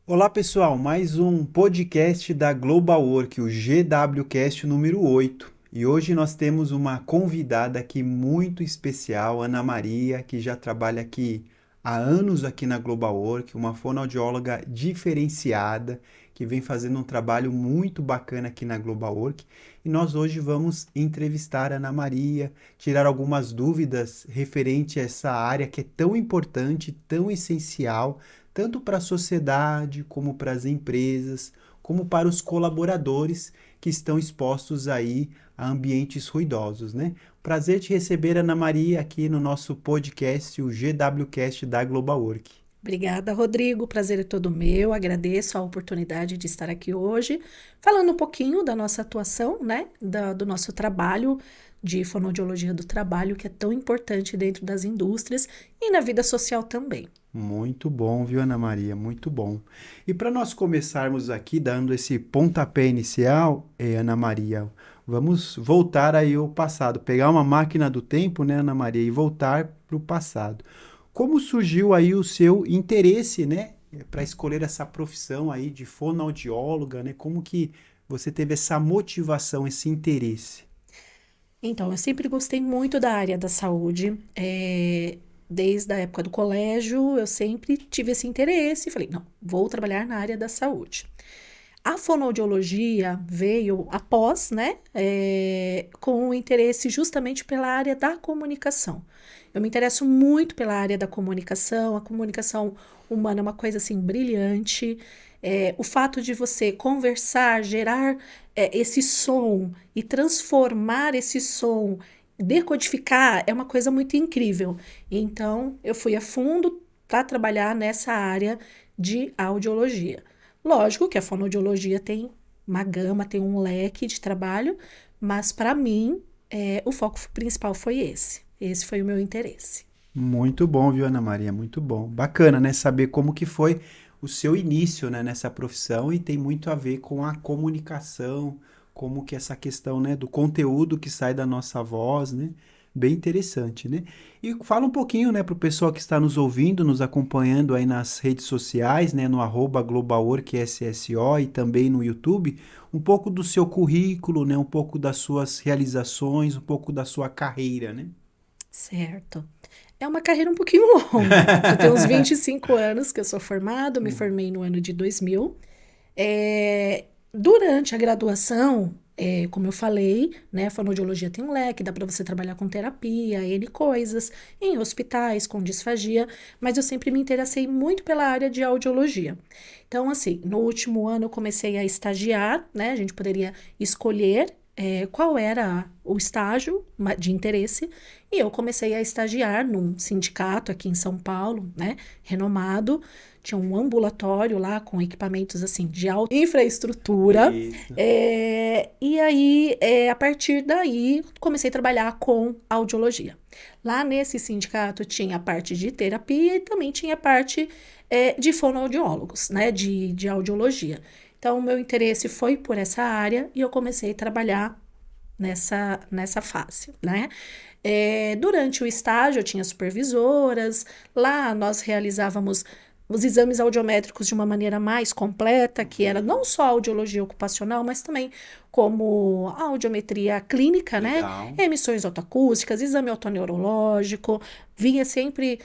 Olá pessoal, mais um podcast da Global Work, o GWCast número 8. E hoje nós temos uma convidada aqui muito especial, Ana Maria, que já trabalha aqui há anos aqui na Global Work, uma fonoaudióloga diferenciada, que vem fazendo um trabalho muito bacana aqui na Global Work. E nós hoje vamos entrevistar a Ana Maria, tirar algumas dúvidas referente a essa área que é tão importante, tão essencial tanto para a sociedade, como para as empresas, como para os colaboradores que estão expostos aí a ambientes ruidosos, né? Prazer te receber, Ana Maria, aqui no nosso podcast, o GWCast da Global Work. Obrigada, Rodrigo. O prazer é todo meu. Agradeço a oportunidade de estar aqui hoje, falando um pouquinho da nossa atuação, né? Do nosso trabalho de fonoaudiologia do trabalho, que é tão importante dentro das indústrias e na vida social também. Muito bom, viu, Ana Maria? Muito bom. E para nós começarmos aqui, dando esse pontapé inicial, Ana Maria, vamos voltar aí ao passado, pegar uma máquina do tempo, né, Ana Maria, e voltar para o passado. Como surgiu aí o seu interesse, né, para escolher essa profissão aí de fonoaudióloga, né? Como que você teve essa motivação, esse interesse? Então, eu sempre gostei muito da área da saúde. Desde a época do colégio, eu sempre tive esse interesse e falei, não, vou trabalhar na área da saúde. A fonoaudiologia veio após, né, com o interesse justamente pela área da comunicação. Eu me interesso muito pela área da comunicação, a comunicação humana é uma coisa assim brilhante. O fato de você conversar, gerar esse som e transformar esse som, decodificar, é uma coisa muito incrível. Então, eu fui a fundo para trabalhar nessa área de audiologia. Lógico que a fonoaudiologia tem uma gama, tem um leque de trabalho, mas para mim, o foco principal foi esse. Esse foi o meu interesse. Muito bom, viu, Ana Maria? Muito bom. Bacana, né? Saber como que foi o seu início, né, nessa profissão e tem muito a ver com a comunicação, como que essa questão, né, do conteúdo que sai da nossa voz, né? Bem interessante, né? E fala um pouquinho, né, para o pessoal que está nos ouvindo, nos acompanhando aí nas redes sociais, né, no @globalworksso e também no YouTube, um pouco do seu currículo, né, um pouco das suas realizações, um pouco da sua carreira, né? Certo. É uma carreira um pouquinho longa. Já tem uns 25 anos que eu sou formada, me formei no ano de 2000. Durante a graduação, como eu falei, né, a fonoaudiologia tem um leque, dá para você trabalhar com terapia, N coisas, em hospitais, com disfagia, mas eu sempre me interessei muito pela área de audiologia. Então, assim, no último ano eu comecei a estagiar, né, a gente poderia escolher qual era o estágio de interesse, e eu comecei a estagiar num sindicato aqui em São Paulo, né, renomado. Tinha um ambulatório lá com equipamentos assim de alta infraestrutura. Isso. E aí, a partir daí, comecei a trabalhar com audiologia. Lá nesse sindicato tinha a parte de terapia e também tinha a parte de fonoaudiólogos, né, de audiologia. Então, o meu interesse foi por essa área e eu comecei a trabalhar nessa fase, né? Durante o estágio, eu tinha supervisoras, lá nós realizávamos os exames audiométricos de uma maneira mais completa, que era não só a audiologia ocupacional, mas também como a audiometria clínica, né? Legal. Emissões otoacústicas, exame otoneurológico, vinha sempre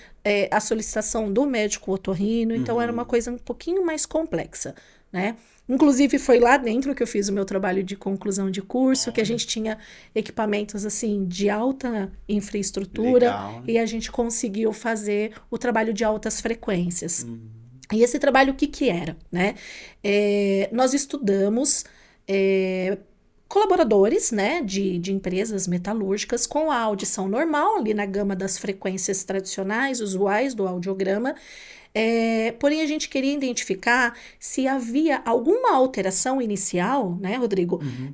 a solicitação do médico otorrino, então era uma Uhum. coisa um pouquinho mais complexa, né? Inclusive, foi lá dentro que eu fiz o meu trabalho de conclusão de curso, que a Olha, gente tinha equipamentos assim de alta infraestrutura legal, né? e a gente conseguiu fazer o trabalho de altas frequências. Uhum. E esse trabalho, o que que era, né? Nós estudamos colaboradores, né, de empresas metalúrgicas com a audição normal, ali na gama das frequências tradicionais, usuais do audiograma. Porém, a gente queria identificar se havia alguma alteração inicial, né, Rodrigo, Uhum.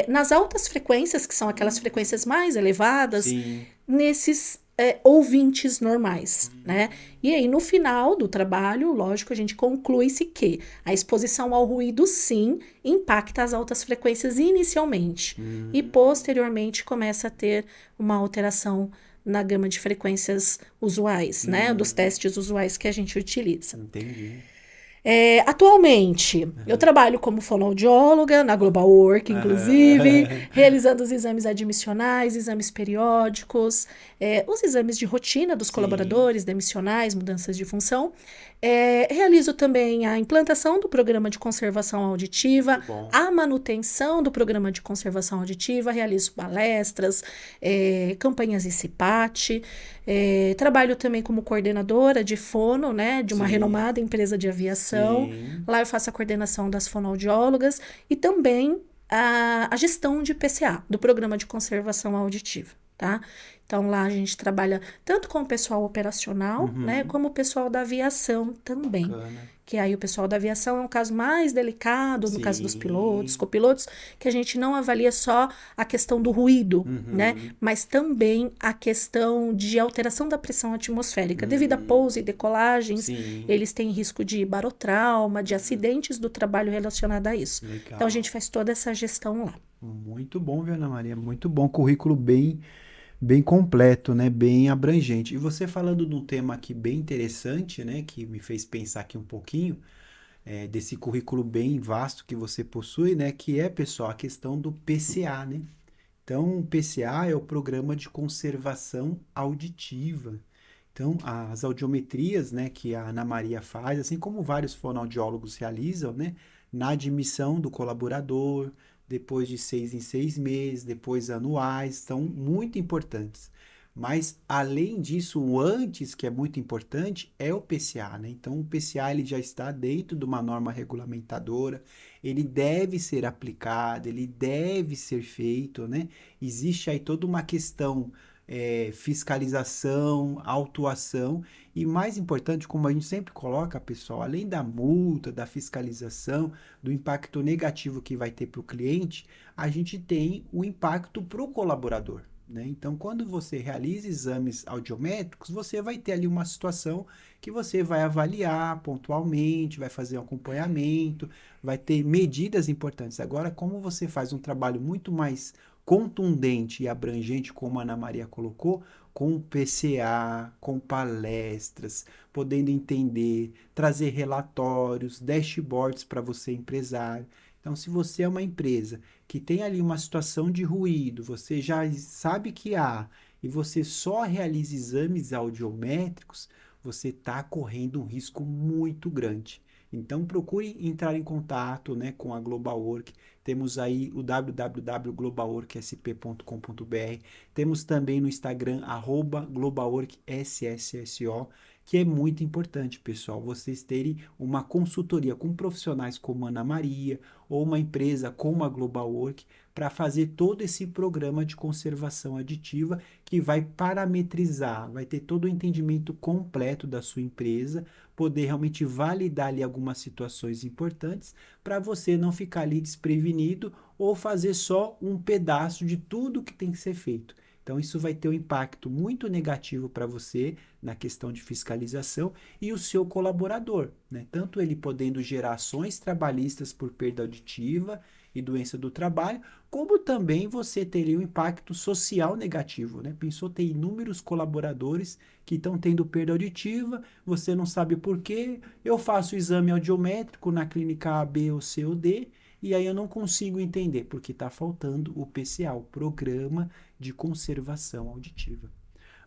nas altas frequências, que são aquelas frequências mais elevadas, Sim. nesses ouvintes normais, né? E aí, no final do trabalho, lógico, a gente conclui-se que a exposição ao ruído, sim, impacta as altas frequências inicialmente e Hum, posteriormente começa a ter uma alteração na gama de frequências usuais, né? Dos hum, testes usuais que a gente utiliza. entendi. Atualmente, eu trabalho como fonoaudióloga na Global Work, inclusive, realizando os exames admissionais, exames periódicos, os exames de rotina dos Sim, colaboradores, demissionais, mudanças de função. Realizo também a implantação do programa de conservação auditiva, muito bom. a manutenção do programa de conservação auditiva, realizo palestras, campanhas ICIPAT, trabalho também como coordenadora de fono, né, de uma Sim, renomada empresa de aviação. sim. Lá eu faço a coordenação das fonoaudiólogas e também a gestão de PCA, do Programa de Conservação Auditiva, tá? Então lá a gente trabalha tanto com o pessoal operacional, né, Uhum, como o pessoal da aviação também. bacana. Que aí o pessoal da aviação é um caso mais delicado, no caso dos pilotos, Sim. copilotos, que a gente não avalia só a questão do ruído, né? Uhum, Mas também a questão de alteração da pressão atmosférica. Devido a uhum, pouso e decolagens, sim. eles têm risco de barotrauma, de acidentes do trabalho relacionado a isso. Então a Legal. gente faz toda essa gestão lá. Muito bom, viu, Ana Maria? Muito bom. Currículo bem completo, né? Bem abrangente. E você falando de um tema aqui bem interessante, né? Que me fez pensar aqui um pouquinho, desse currículo bem vasto que você possui, né? Que é, pessoal, a questão do PCA, né? Então, o PCA é o Programa de Conservação Auditiva. Então, as audiometrias, né, que a Ana Maria faz, assim como vários fonoaudiólogos realizam, né, na admissão do colaborador, depois de 6 em 6 meses, depois anuais, são muito importantes. Mas, além disso, o antes, que é muito importante, é o PCA, né? Então, o PCA ele já está dentro de uma norma regulamentadora, ele deve ser aplicado, ele deve ser feito, né? Existe aí toda uma questão fiscalização, autuação e mais importante, como a gente sempre coloca, pessoal, além da multa, da fiscalização, do impacto negativo que vai ter para o cliente, a gente tem o impacto para o colaborador. Né? Então, quando você realiza exames audiométricos, você vai ter ali uma situação que você vai avaliar pontualmente, vai fazer um acompanhamento, vai ter medidas importantes. Agora, como você faz um trabalho muito mais contundente e abrangente, como a Ana Maria colocou, com PCA, com palestras, podendo entender, trazer relatórios, dashboards para você, empresário. Então, se você é uma empresa que tem ali uma situação de ruído, você já sabe que há, e você só realiza exames audiométricos, você está correndo um risco muito grande. Então, procure entrar em contato, né, com a Global Work. Temos aí o www.globalworksp.com.br. Temos também no Instagram, @globalworkssso, que é muito importante, pessoal, vocês terem uma consultoria com profissionais como Ana Maria ou uma empresa como a Global Work para fazer todo esse programa de conservação aditiva que vai parametrizar, vai ter todo o entendimento completo da sua empresa, poder realmente validar ali algumas situações importantes para você não ficar ali desprevenido ou fazer só um pedaço de tudo que tem que ser feito. Então, isso vai ter um impacto muito negativo para você na questão de fiscalização e o seu colaborador, né? Tanto ele podendo gerar ações trabalhistas por perda auditiva e doença do trabalho, como também você teria um impacto social negativo, né? Pensou ter inúmeros colaboradores que estão tendo perda auditiva, você não sabe por quê, eu faço o exame audiométrico na clínica A, B ou C ou D, e aí eu não consigo entender, porque está faltando o PCA, o Programa de Conservação Auditiva.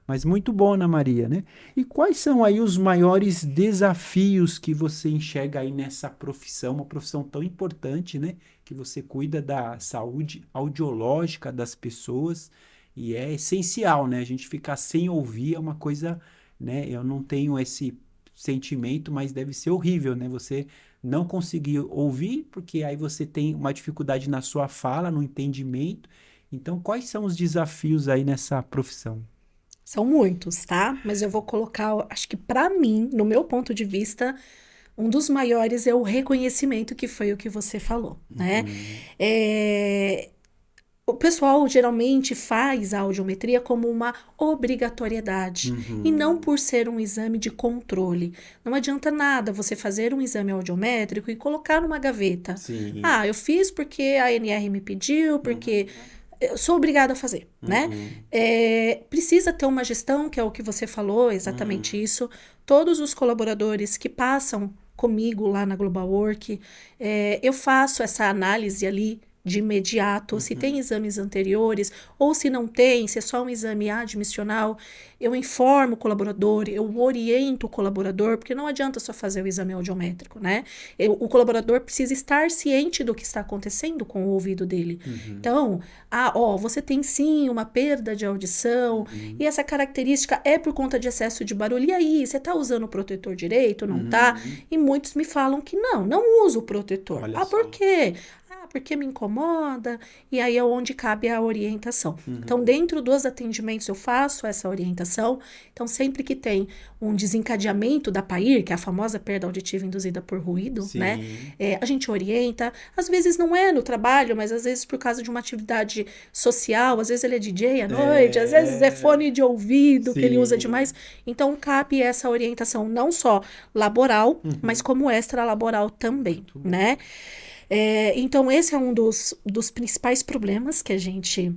Mas muito bom, Ana Maria, né? E quais são aí os maiores desafios que você enxerga aí nessa profissão, uma profissão tão importante, né? Que você cuida da saúde audiológica das pessoas e é essencial, né? A gente ficar sem ouvir é uma coisa, né? Eu não tenho esse sentimento, mas deve ser horrível, né? Você não conseguir ouvir, porque aí você tem uma dificuldade na sua fala, no entendimento. Então, quais são os desafios aí nessa profissão? São muitos, tá? Mas eu vou colocar, acho que para mim, no meu ponto de vista, um dos maiores é o reconhecimento, que foi o que você falou, né? Uhum, É, O pessoal geralmente faz a audiometria como uma obrigatoriedade e não uhum, por ser um exame de controle. Não adianta nada você fazer um exame audiométrico e colocar numa gaveta. sim, Ah, eu fiz porque a ANR me pediu, porque uhum, eu sou obrigada a fazer, né? uhum, Precisa ter uma gestão, que é o que você falou, exatamente uhum, isso. Todos os colaboradores que passam comigo lá na Global Work. Eu faço essa análise ali de imediato, se tem exames anteriores, ou se não tem, se é só um exame admissional, eu informo o colaborador, eu oriento o colaborador, porque não adianta só fazer o exame audiométrico, né? O colaborador precisa estar ciente do que está acontecendo com o ouvido dele. Então, você tem sim uma perda de audição, e essa característica é por conta de excesso de barulho. E aí, você está usando o protetor direito, não tá? E muitos me falam que não uso o protetor. Olha Por só. quê? Porque me incomoda, e aí é onde cabe a orientação. Então, dentro dos atendimentos, eu faço essa orientação. Então, sempre que tem um desencadeamento da PAIR, que é a famosa perda auditiva induzida por ruído, Sim. né? A gente orienta. Às vezes não é no trabalho, mas às vezes por causa de uma atividade social, às vezes ele é DJ à noite, às vezes é fone de ouvido que ele usa demais. Então, cabe essa orientação não só laboral, mas como extra-laboral também, né? Então, esse é um dos principais problemas que a gente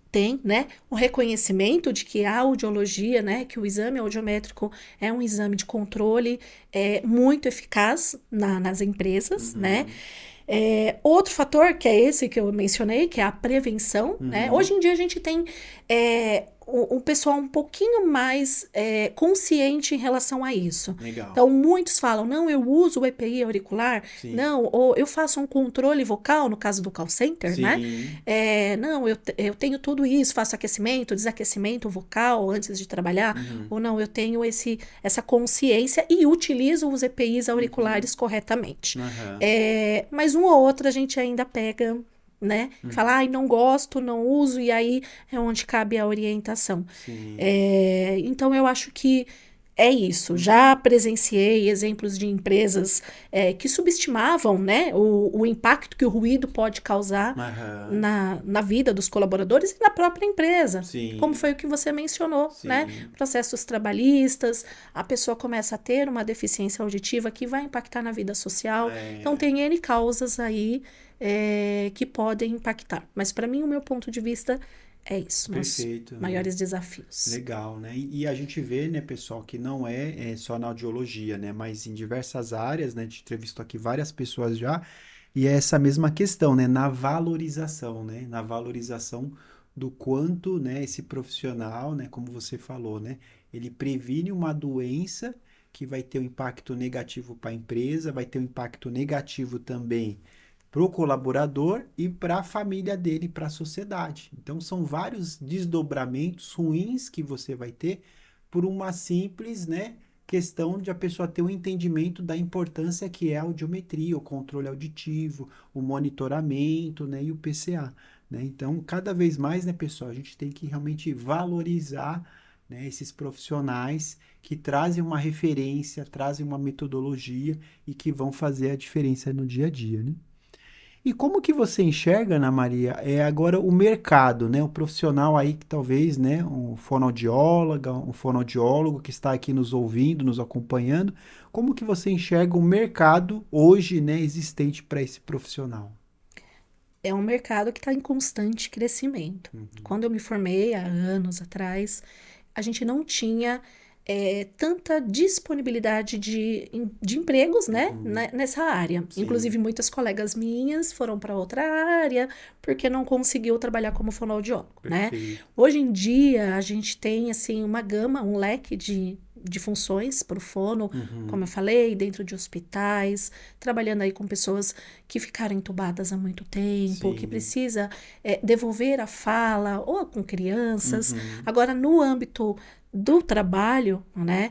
tem, né? O reconhecimento de que a audiologia, né? Que o exame audiométrico é um exame de controle muito eficaz nas empresas, né? Outro fator, que é esse que eu mencionei, que é a prevenção, né? Hoje em dia a gente tem um pessoal um pouquinho mais consciente em relação a isso. Legal. Então, muitos falam, não, eu uso o EPI auricular, Sim. não, ou eu faço um controle vocal, no caso do call center, Sim. né? Não, eu tenho tudo isso, faço aquecimento, desaquecimento vocal antes de trabalhar, ou não, eu tenho essa consciência e utilizo os EPIs auriculares corretamente. Mas um ou outro a gente ainda pega, né? Fala, não gosto, não uso, e aí é onde cabe a orientação. Então, eu acho que é isso. Já presenciei exemplos de empresas que subestimavam, né, o impacto que o ruído pode causar na vida dos colaboradores e na própria empresa. Sim. Como foi o que você mencionou, né? Processos trabalhistas, a pessoa começa a ter uma deficiência auditiva que vai impactar na vida social. Então, tem N causas aí que podem impactar. Mas, para mim, o meu ponto de vista é isso. Perfeito. Os maiores desafios. Legal, né? E a gente vê, né, pessoal, que não é só na audiologia, né? Mas em diversas áreas, né? A gente entrevistou aqui várias pessoas já, e é essa mesma questão, né? Na valorização, né? Na valorização do quanto, né, esse profissional, né, como você falou, né? Ele previne uma doença que vai ter um impacto negativo para a empresa, vai ter um impacto negativo também para o colaborador e para a família dele, para a sociedade. Então, são vários desdobramentos ruins que você vai ter por uma simples, né, questão de a pessoa ter um entendimento da importância que é a audiometria, o controle auditivo, o monitoramento, né, e o PCA. Né? Então, cada vez mais, né, pessoal, a gente tem que realmente valorizar, né, esses profissionais que trazem uma referência, trazem uma metodologia e que vão fazer a diferença no dia a dia, né? E como que você enxerga, Ana Maria, agora o mercado, né? O profissional aí que talvez, né, um fonoaudiólogo que está aqui nos ouvindo, nos acompanhando, como que você enxerga o mercado hoje, né, existente para esse profissional? É um mercado que está em constante crescimento. Quando eu me formei, há anos atrás, a gente não tinha tanta disponibilidade de empregos, né, nessa área. Sim. Inclusive, muitas colegas minhas foram para outra área porque não conseguiu trabalhar como fonoaudiólogo, né? Hoje em dia, a gente tem, assim, uma gama, um leque de funções para o fono, como eu falei, dentro de hospitais, trabalhando aí com pessoas que ficaram entubadas há muito tempo, que precisa devolver a fala, ou com crianças. Agora, no âmbito do trabalho, né?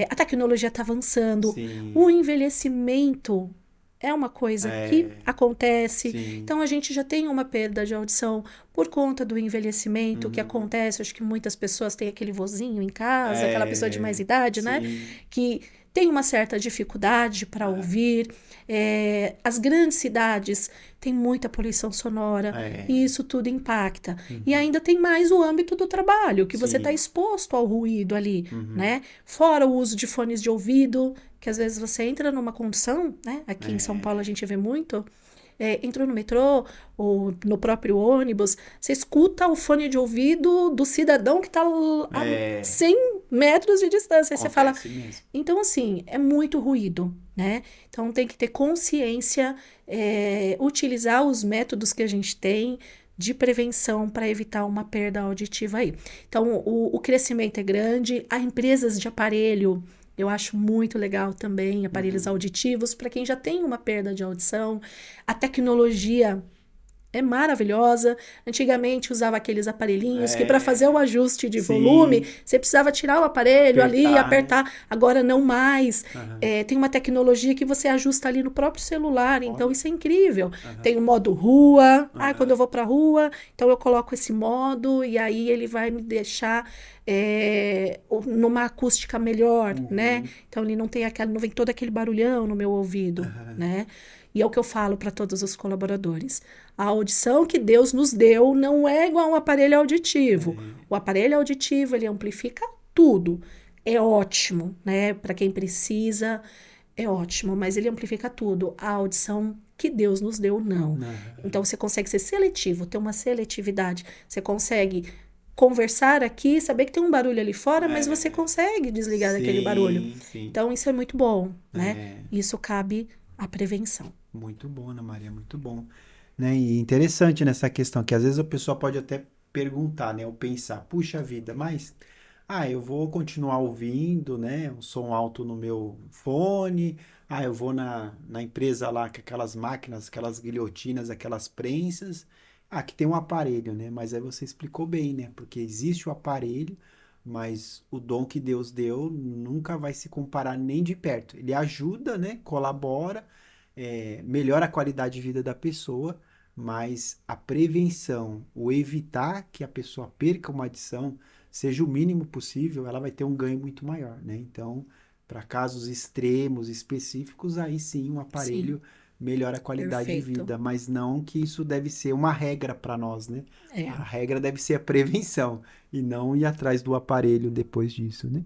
A tecnologia está avançando, o envelhecimento é uma coisa que acontece. Então, a gente já tem uma perda de audição por conta do envelhecimento que acontece. Acho que muitas pessoas têm aquele vozinho em casa, aquela pessoa de mais idade, né? Que tem uma certa dificuldade para ouvir. As grandes cidades têm muita poluição sonora e isso tudo impacta. E ainda tem mais o âmbito do trabalho, que você está exposto ao ruído ali, né? Fora o uso de fones de ouvido, que às vezes você entra numa condução, né? Aqui em São Paulo a gente vê muito. Entrou no metrô ou no próprio ônibus, você escuta o fone de ouvido do cidadão que está a 100 metros de distância. Aí você fala, Acontece mesmo. então assim, é muito ruído, né? Então tem que ter consciência, utilizar os métodos que a gente tem de prevenção para evitar uma perda auditiva aí. Então o crescimento é grande, há empresas de aparelho. Eu acho muito legal também aparelhos Uhum. auditivos para quem já tem uma perda de audição. A tecnologia é maravilhosa. Antigamente usava aqueles aparelhinhos que para fazer o É, ajuste de volume, sim, você precisava tirar o aparelho ali e apertar, né? apertar. Agora não mais. Aham. Tem uma tecnologia que você ajusta ali no próprio celular, então Olha. isso é incrível. Aham. Tem o modo rua. Ah, quando eu Aham. vou para rua, então eu coloco esse modo e aí ele vai me deixar numa acústica melhor, né? Uhum. Então ele não tem aquela, não vem todo aquele barulhão no meu ouvido, Aham. né? E é o que eu falo para todos os colaboradores. A audição que Deus nos deu não é igual um aparelho auditivo. É. O aparelho auditivo, ele amplifica tudo. É ótimo, né? Para quem precisa, é ótimo, mas ele amplifica tudo. A audição que Deus nos deu, não. Então Aham. você consegue ser seletivo, ter uma seletividade. Você consegue conversar aqui, saber que tem um barulho ali fora, mas você É. consegue desligar daquele barulho. Sim, sim. Então isso é muito bom, né? É. Isso cabe à prevenção. Muito bom, Ana Maria, muito bom. Né? E interessante nessa questão, que às vezes a pessoa pode até perguntar, né? Ou pensar, puxa vida, mas eu vou continuar ouvindo, né? Um som alto no meu fone. Eu vou na empresa lá com aquelas máquinas, aquelas guilhotinas, aquelas prensas. Que tem um aparelho, né? Mas aí você explicou bem, né? Porque existe o aparelho, mas o dom que Deus deu nunca vai se comparar nem de perto. Ele ajuda, né? Colabora, melhora a qualidade de vida da pessoa, mas a prevenção, o evitar que a pessoa perca uma adição, seja o mínimo possível, ela vai ter um ganho muito maior, né? Então, para casos extremos, específicos, aí sim um Sim, aparelho melhora a qualidade de perfeito. vida, mas não que isso deve ser uma regra para nós, né? É. A regra deve ser a prevenção e não ir atrás do aparelho depois disso, né?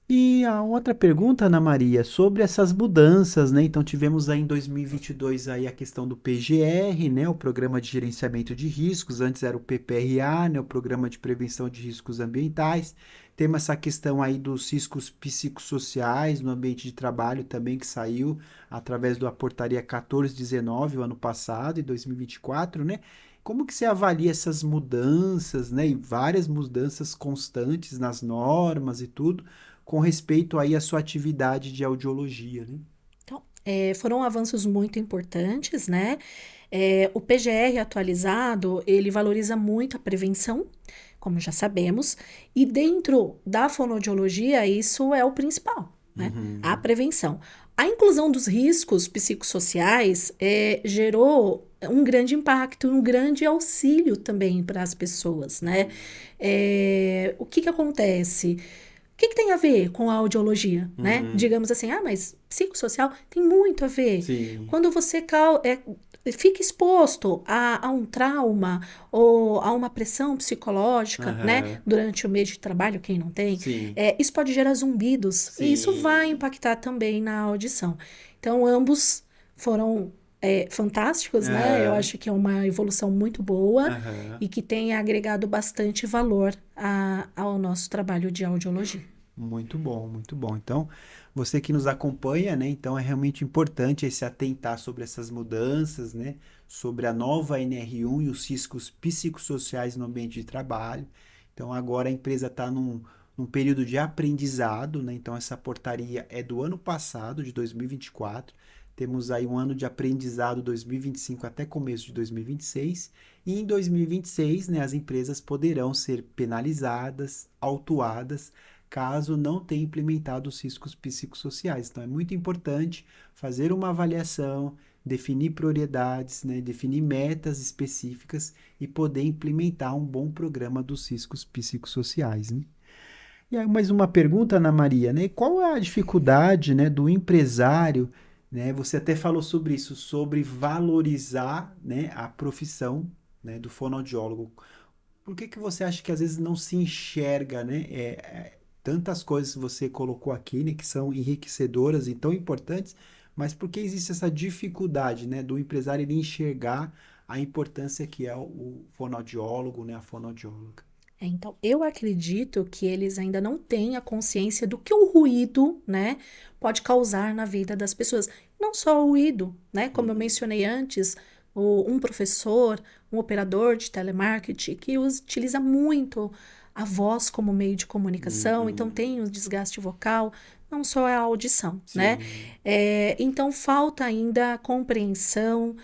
E a outra pergunta, Ana Maria, sobre essas mudanças, né? Então tivemos aí em 2022 aí a questão do PGR, né? O Programa de Gerenciamento de Riscos, antes era o PPRA, né? O Programa de Prevenção de Riscos Ambientais. Temos essa questão aí dos riscos psicossociais no ambiente de trabalho também que saiu através da Portaria 1419 o ano passado, em 2024, né? Como que você avalia essas mudanças, né? E várias mudanças constantes nas normas e tudo com respeito aí à sua atividade de audiologia, né? Então, foram avanços muito importantes, né? O PGR atualizado, ele valoriza muito a prevenção, como já sabemos, e dentro da fonoaudiologia, isso é o principal, né? A Uhum. prevenção. A inclusão dos riscos psicossociais gerou um grande impacto, um grande auxílio também para as pessoas, né? O que que acontece? O que que tem a ver com a audiologia, né? Uhum. Digamos assim, mas psicossocial tem muito a ver. Sim. Quando você fica exposto a um trauma ou a uma pressão psicológica, né? Aham. Durante o mês de trabalho, quem não tem, Sim. isso pode gerar zumbidos e isso vai Sim. impactar também na audição. Então, ambos foram fantásticos, né? Eu Aham. acho que é uma evolução muito boa Aham. e que tem agregado bastante valor ao nosso trabalho de audiologia. Muito bom, muito bom. Então, você que nos acompanha, né? Então é realmente importante se atentar sobre essas mudanças, né? Sobre a nova NR1 e os riscos psicossociais no ambiente de trabalho. Então, agora a empresa está num período de aprendizado, né? Então, essa portaria é do ano passado, de 2024. Temos aí um ano de aprendizado 2025 até começo de 2026. E em 2026, né, as empresas poderão ser penalizadas, autuadas caso não tenha implementado os riscos psicossociais. Então, é muito importante fazer uma avaliação, definir prioridades, né, definir metas específicas e poder implementar um bom programa dos riscos psicossociais. Né? E aí, mais uma pergunta, Ana Maria, né? Qual é a dificuldade, né, do empresário, né? Você até falou sobre isso, sobre valorizar, né, a profissão, né, do fonoaudiólogo. Por que que você acha que às vezes não se enxerga, né? Tantas coisas que você colocou aqui, né, que são enriquecedoras e tão importantes, mas por que existe essa dificuldade, né, do empresário ele enxergar a importância que é o fonoaudiólogo, né, a fonoaudióloga? Então, eu acredito que eles ainda não têm a consciência do que o ruído, né, pode causar na vida das pessoas. Não só o ruído, né, como eu Uhum. mencionei antes, um professor, um operador de telemarketing que utiliza muito a voz como meio de comunicação, então Uhum. tem o desgaste vocal, não só a audição, né? Sim. Então falta ainda compreensão,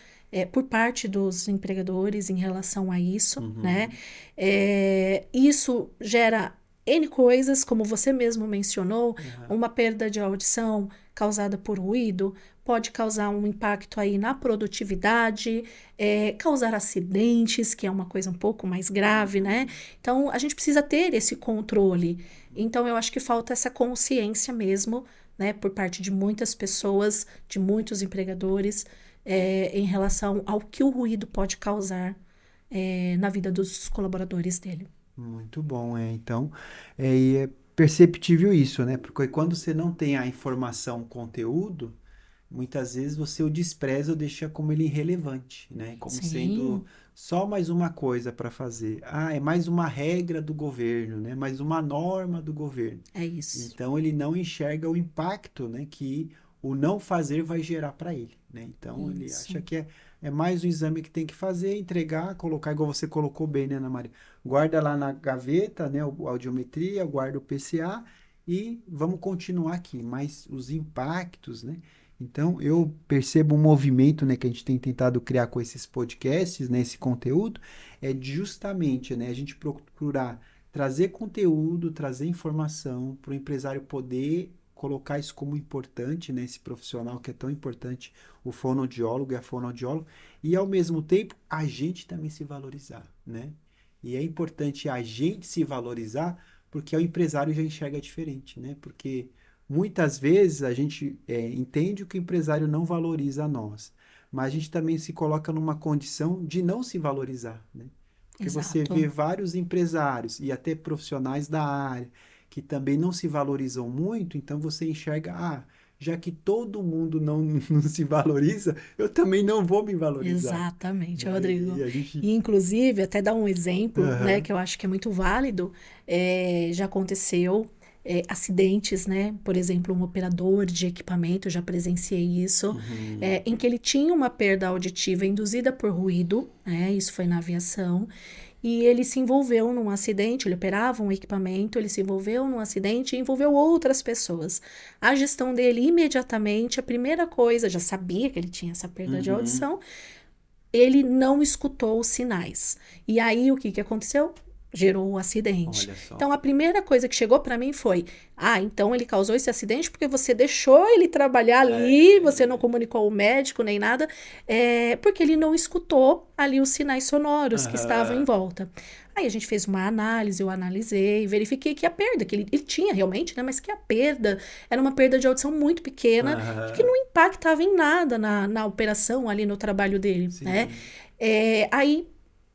por parte dos empregadores em relação a isso, né? Uhum. Isso gera N coisas, como você mesmo mencionou, Aham. uma perda de audição causada por ruído, pode causar um impacto aí na produtividade, causar acidentes, que é uma coisa um pouco mais grave, né? Uhum. Então, a gente precisa ter esse controle. Então, eu acho que falta essa consciência mesmo, né, por parte de muitas pessoas, de muitos empregadores, em relação ao que o ruído pode causar na vida dos colaboradores dele. Muito bom, então, e é perceptível isso, né? Porque quando você não tem a informação, o conteúdo, muitas vezes você o despreza ou deixa como ele irrelevante, né? Como sendo Sim, só mais uma coisa para fazer. Ah, é mais uma regra do governo, né? Mais uma norma do governo. é isso. Então ele não enxerga o impacto, né, que o não fazer vai gerar para ele, né? Então ele acha Isso. que é mais um exame que tem que fazer, entregar, colocar igual você colocou bem, né, Ana Maria? Guarda lá na gaveta, né, a audiometria, guarda o PCA e vamos continuar aqui. Mas os impactos, né? Então eu percebo um movimento, né, que a gente tem tentado criar com esses podcasts, né, esse conteúdo, é justamente, né, a gente procurar trazer conteúdo, trazer informação para o empresário poder colocar isso como importante, né? Esse profissional que é tão importante, o fonoaudiólogo e a fonoaudióloga, e ao mesmo tempo a gente também se valorizar, né? E é importante a gente se valorizar porque o empresário já enxerga diferente, né? Porque muitas vezes a gente entende que o empresário não valoriza a nós, mas a gente também se coloca numa condição de não se valorizar, né? Porque você Exato. vê vários empresários e até profissionais da área que também não se valorizam muito, então você enxerga, já que todo mundo não, não se valoriza, eu também não vou me valorizar, Exatamente, né? Rodrigo. E a gente... E, inclusive, até dar um exemplo, né, Aham. que eu acho que é muito válido, já aconteceu acidentes, né? Por exemplo, um operador de equipamento, eu já presenciei isso, Uhum. em que ele tinha uma perda auditiva induzida por ruído, né? Isso foi na aviação. E ele se envolveu num acidente, ele operava um equipamento, ele se envolveu num acidente e envolveu outras pessoas. A gestão dele, imediatamente, a primeira coisa, já sabia que ele tinha essa perda de Uhum. audição, ele não escutou os sinais. E aí, o que que aconteceu? Gerou o acidente. Olha só. Então, a primeira coisa que chegou para mim foi: então ele causou esse acidente porque você deixou ele trabalhar ali, você não É... comunicou o médico nem nada, porque ele não escutou ali os sinais sonoros que estavam em Aham. volta. Aí a gente fez uma análise, eu analisei, verifiquei que a perda, que ele tinha realmente, né, mas que a perda era uma perda de audição muito pequena e que Aham. não impactava em nada na operação ali no trabalho dele, né? Sim. Aí,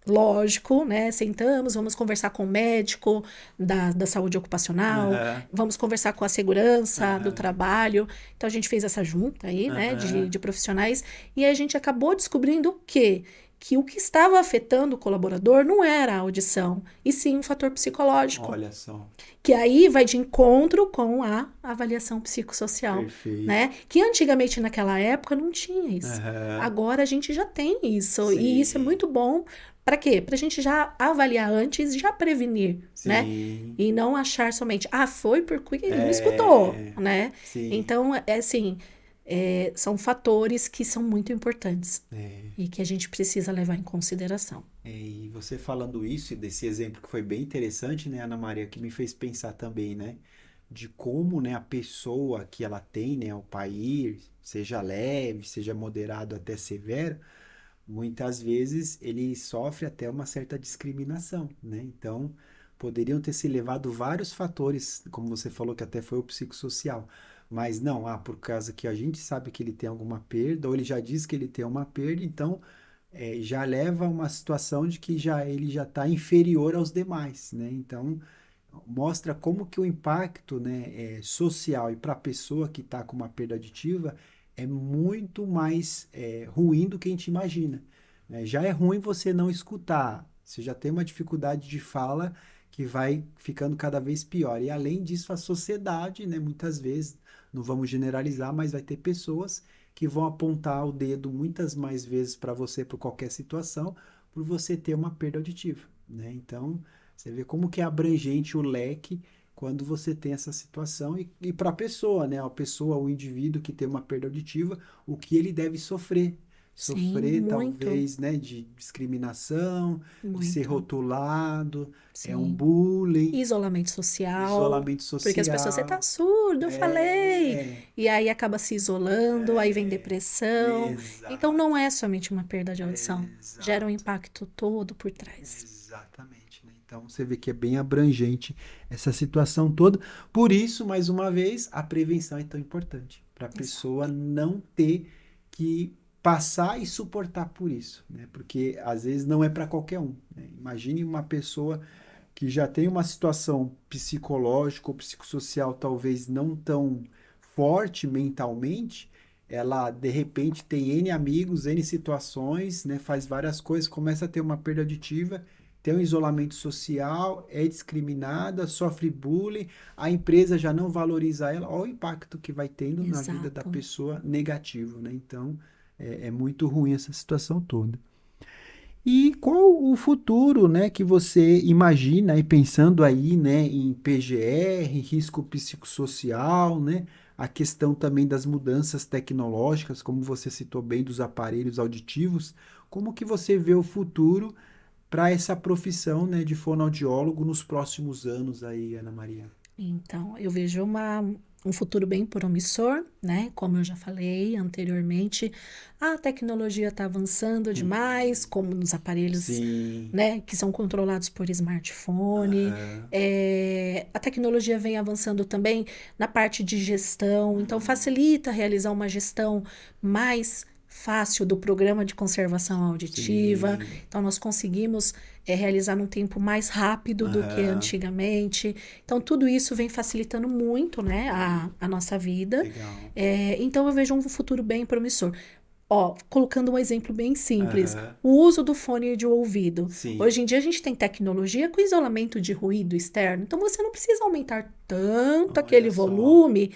lógico, né? Sentamos, vamos conversar com o médico da saúde ocupacional, Aham. vamos conversar com a segurança do Aham. trabalho. Então, a gente fez essa junta aí, né, de, Aham. de profissionais, e a gente acabou descobrindo o quê? Que o que estava afetando o colaborador não era a audição, e sim um fator psicológico, Olha só. que aí vai de encontro com a avaliação psicossocial, Perfeito. né? Que antigamente naquela época não tinha isso. Aham. Agora a gente já tem isso, e isso é Sim. muito bom. Para quê? Para a gente já avaliar antes e já prevenir, né? Sim. E não achar somente, foi porque ele não escutou, É... né? Sim. Então, assim, são fatores que são muito importantes É. e que a gente precisa levar em consideração. E você falando isso, e desse exemplo que foi bem interessante, né, Ana Maria, que me fez pensar também, né, de como, né, a pessoa que ela tem, né, o país, seja leve, seja moderado até severo, muitas vezes ele sofre até uma certa discriminação, né? Então, poderiam ter se levado vários fatores, como você falou que até foi o psicossocial, mas não, por causa que a gente sabe que ele tem alguma perda, ou ele já diz que ele tem uma perda, então já leva a uma situação de que ele já está inferior aos demais, né? Então mostra como que o impacto, né, social e para a pessoa que está com uma perda aditiva é muito mais ruim do que a gente imagina, né? Já é ruim você não escutar, você já tem uma dificuldade de fala que vai ficando cada vez pior. E além disso, a sociedade, né, muitas vezes, não vamos generalizar, mas vai ter pessoas que vão apontar o dedo muitas mais vezes para você por qualquer situação, por você ter uma perda auditiva, né? Então, você vê como que é abrangente o leque quando você tem essa situação e para a pessoa, né? A pessoa, o indivíduo que tem uma perda auditiva, o que ele deve sofrer. Sim, Sofrer, muito, talvez, né, de discriminação, de ser muito. rotulado, é um Sim. bullying, Isolamento social, isolamento porque as pessoas, você tá social. surdo, eu falei. É, E aí acaba se isolando, aí vem depressão. Então exato, não é somente uma perda de audição, gera um exato, impacto todo por trás. exatamente, né? Então você vê que é bem abrangente essa situação toda. Por isso, mais uma vez, a prevenção é tão importante para a pessoa Exato. não ter que passar e suportar por isso, né? Porque às vezes não é para qualquer um, né? Imagine uma pessoa que já tem uma situação psicológica ou psicossocial talvez não tão forte mentalmente, ela de repente tem N amigos, N situações, né, faz várias coisas, começa a ter uma perda auditiva, tem um isolamento social, é discriminada, sofre bullying, a empresa já não valoriza ela, olha o impacto que vai tendo na vida da Exato. pessoa negativo, né? Então, é muito ruim essa situação toda. E qual o futuro, né, que você imagina aí pensando aí, né, em PGR, risco psicossocial, né, a questão também das mudanças tecnológicas, como você citou bem dos aparelhos auditivos, como que você vê o futuro para essa profissão, né, de fonoaudiólogo nos próximos anos aí, Ana Maria? Então, eu vejo um futuro bem promissor, né? Como eu já falei anteriormente, a tecnologia está avançando demais, Uhum. como nos aparelhos, Sim. né, que são controlados por smartphone. Aham. A tecnologia vem avançando também na parte de gestão, então facilita realizar uma gestão mais fácil do programa de conservação auditiva. Sim. Então, nós conseguimos realizar num tempo mais rápido do que Aham. antigamente. Então, tudo isso vem facilitando muito, né, a nossa vida. Legal. Então, eu vejo um futuro bem promissor. Ó, colocando um exemplo bem simples, Aham. o uso do fone de ouvido. Sim. Hoje em dia a gente tem tecnologia com isolamento de ruído externo, então você não precisa aumentar tanto aquele Olha só. volume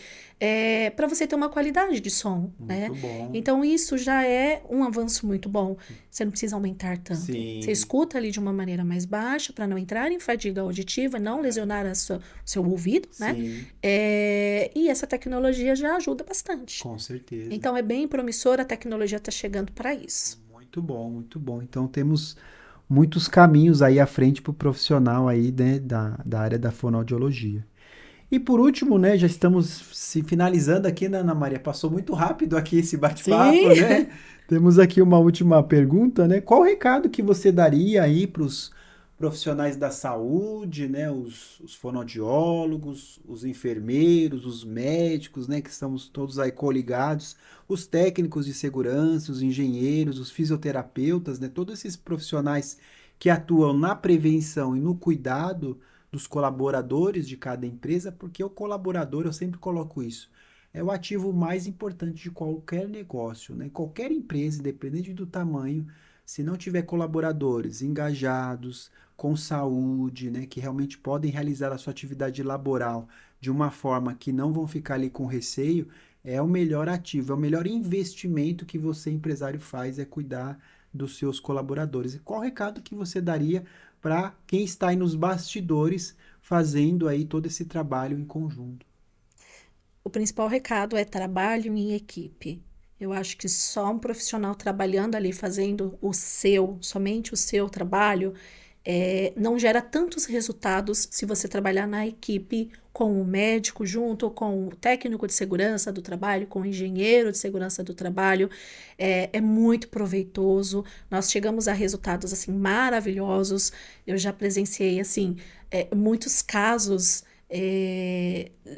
para você ter uma qualidade de som, né? Muito bom. Então isso já é um avanço muito bom. Você não precisa aumentar tanto. Você Sim, escuta ali de uma maneira mais baixa para não entrar em fadiga auditiva, não lesionar o seu ouvido, né? sim, E essa tecnologia já ajuda bastante. com certeza. Então é bem promissor, a tecnologia está chegando para isso. Muito bom, muito bom. Então temos muitos caminhos aí à frente para o profissional aí, né, da área da fonoaudiologia. E por último, né, já estamos se finalizando aqui, né, Ana Maria? Passou muito rápido aqui esse Sim, bate-papo, né? Temos aqui uma última pergunta, né? Qual o recado que você daria aí para os profissionais da saúde, né? Os fonoaudiólogos, os enfermeiros, os médicos, né? Que estamos todos aí coligados, os técnicos de segurança, os engenheiros, os fisioterapeutas, né? Todos esses profissionais que atuam na prevenção e no cuidado dos colaboradores de cada empresa, porque o colaborador, eu sempre coloco isso, é o ativo mais importante de qualquer negócio, né? Qualquer empresa, independente do tamanho, se não tiver colaboradores engajados, com saúde, né, que realmente podem realizar a sua atividade laboral de uma forma que não vão ficar ali com receio, é o melhor ativo, é o melhor investimento que você, empresário, faz, é cuidar dos seus colaboradores. E qual o recado que você daria para quem está aí nos bastidores fazendo aí todo esse trabalho em conjunto? o principal recado é trabalho em equipe. Eu acho que só um profissional trabalhando ali, fazendo somente o seu trabalho, não gera tantos resultados se você trabalhar na equipe com o médico junto, com o técnico de segurança do trabalho, com o engenheiro de segurança do trabalho. É muito proveitoso. Nós chegamos a resultados assim maravilhosos. Eu já presenciei assim muitos casos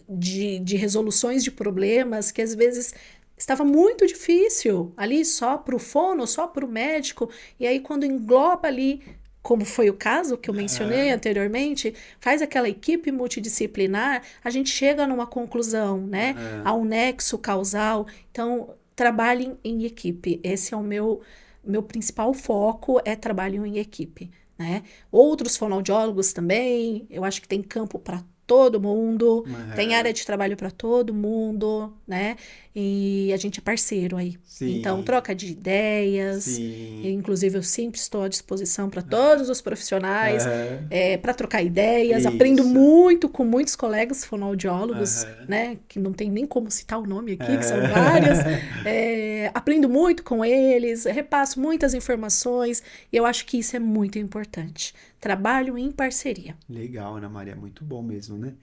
de resoluções de problemas que às vezes estava muito difícil ali só para o fono, só para o médico, e aí quando engloba ali, como foi o caso que eu mencionei Aham, anteriormente, faz aquela equipe multidisciplinar, a gente chega numa conclusão, né? Há aham. um nexo causal. Então, trabalhem em equipe. Esse é o meu principal foco, é trabalho em equipe. né? Outros fonoaudiólogos também, eu acho que tem campo para todo mundo, tem área Aham. de trabalho para todo mundo, né? E a gente é parceiro aí. Então, Sim, troca de ideias, sim. inclusive eu sempre estou à disposição para todos os profissionais, Aham. para trocar ideias, aprendo Isso. muito com muitos colegas fonoaudiólogos, Aham. né? Que não tem nem como citar o nome aqui, que são vários. Aham. Aprendo muito com eles, repasso muitas informações, e eu acho que isso é muito importante. Trabalho em parceria. Legal, Ana Maria, muito bom mesmo, né?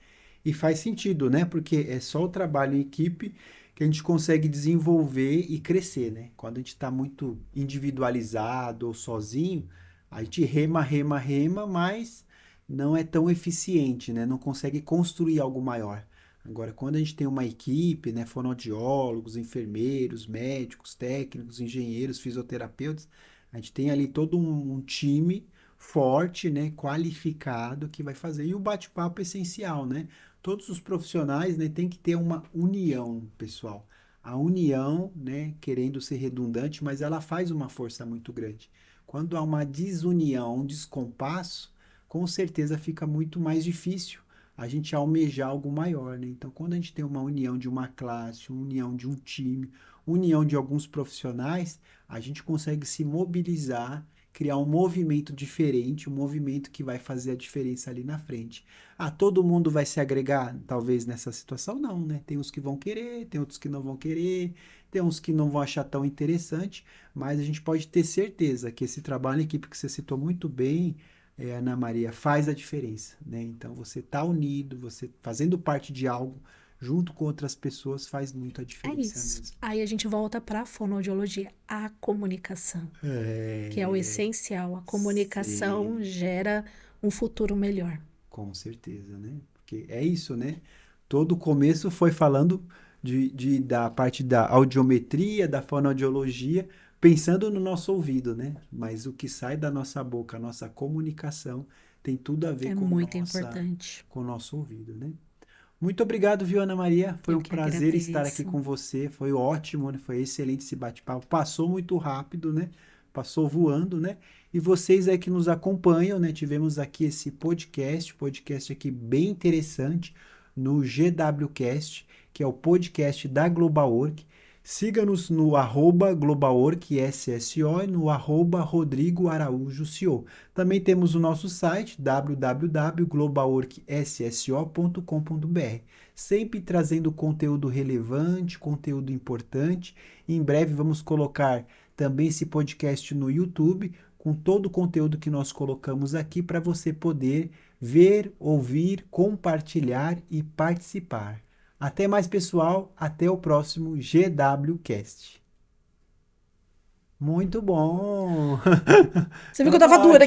E faz sentido, né? Porque é só o trabalho em equipe que a gente consegue desenvolver e crescer, né? Quando a gente está muito individualizado ou sozinho, a gente rema, rema, rema, mas não é tão eficiente, né? Não consegue construir algo maior. Agora, quando a gente tem uma equipe, né? Fonoaudiólogos, enfermeiros, médicos, técnicos, engenheiros, fisioterapeutas, a gente tem ali todo um time forte, né, qualificado que vai fazer. E o bate-papo é essencial, né? Todos os profissionais, né, tem que ter uma união, pessoal. A união, né, querendo ser redundante, mas ela faz uma força muito grande. Quando há uma desunião, um descompasso, com certeza fica muito mais difícil a gente almejar algo maior, né? Então, quando a gente tem uma união de uma classe, uma união de um time, união de alguns profissionais, a gente consegue se mobilizar, criar um movimento diferente, um movimento que vai fazer a diferença ali na frente. Ah, todo mundo vai se agregar, talvez, nessa situação? Não, né? Tem uns que vão querer, tem outros que não vão querer, tem uns que não vão achar tão interessante, mas a gente pode ter certeza que esse trabalho em equipe que você citou muito bem, Ana Maria, faz a diferença, né? Então, você tá unido, você fazendo parte de algo, junto com outras pessoas, faz muito a É diferença isso. mesmo. Aí a gente volta para a fonoaudiologia, a comunicação, que é o É, essencial. A comunicação sim. gera um futuro melhor. Com certeza, né? Porque é isso, né? Todo o começo foi falando da parte da audiometria, da fonoaudiologia, pensando no nosso ouvido, né? Mas o que sai da nossa boca, a nossa comunicação, tem tudo a ver É muito importante. com o nosso ouvido, né? Muito obrigado, viu, Ana Maria? Foi Eu um que prazer estar aqui agradeço. com você. Foi ótimo, né? Foi excelente esse bate-papo. Passou muito rápido, né? Passou voando, né? E vocês aí que nos acompanham, né? Tivemos aqui esse podcast aqui bem interessante no GWCast, que é o podcast da Global Work. Siga-nos no arroba globalwork SSO e no arroba Rodrigo Araújo CEO. Também temos o nosso site www.globalworksso.com.br, sempre trazendo conteúdo relevante, conteúdo importante. Em breve vamos colocar também esse podcast no YouTube, com todo o conteúdo que nós colocamos aqui para você poder ver, ouvir, compartilhar e participar. Até mais, pessoal. Até o próximo GWCast. Muito bom! Você viu que eu Tava tava dura